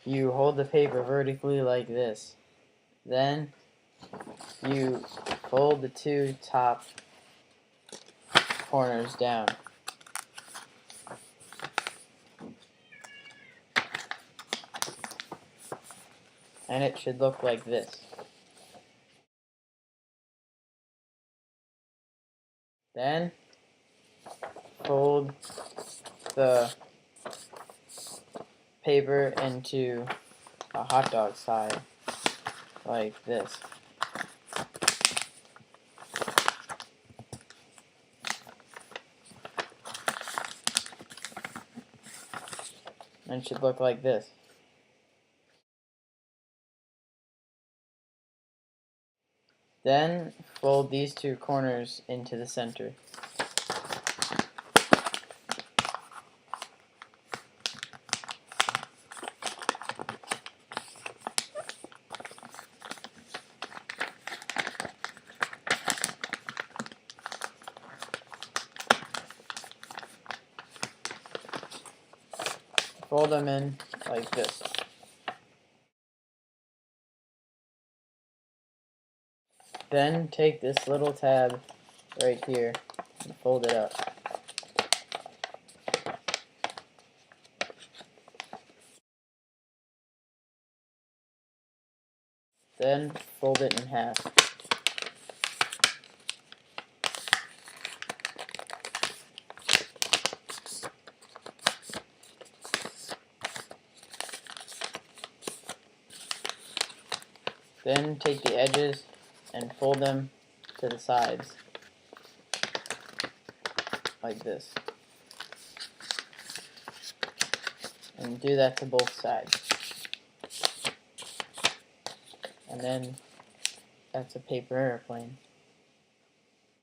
you hold the paper vertically like this. Then you fold the two top corners down. And it should look like this. Then fold the paper into a hot dog side like this. And it should look like this. Then fold these two corners into the center. Fold them in like this. Then take this little tab right here and fold it up. Then fold it in half. Then take the edges and fold them to the sides, like this. And do that to both sides. And then that's a paper airplane.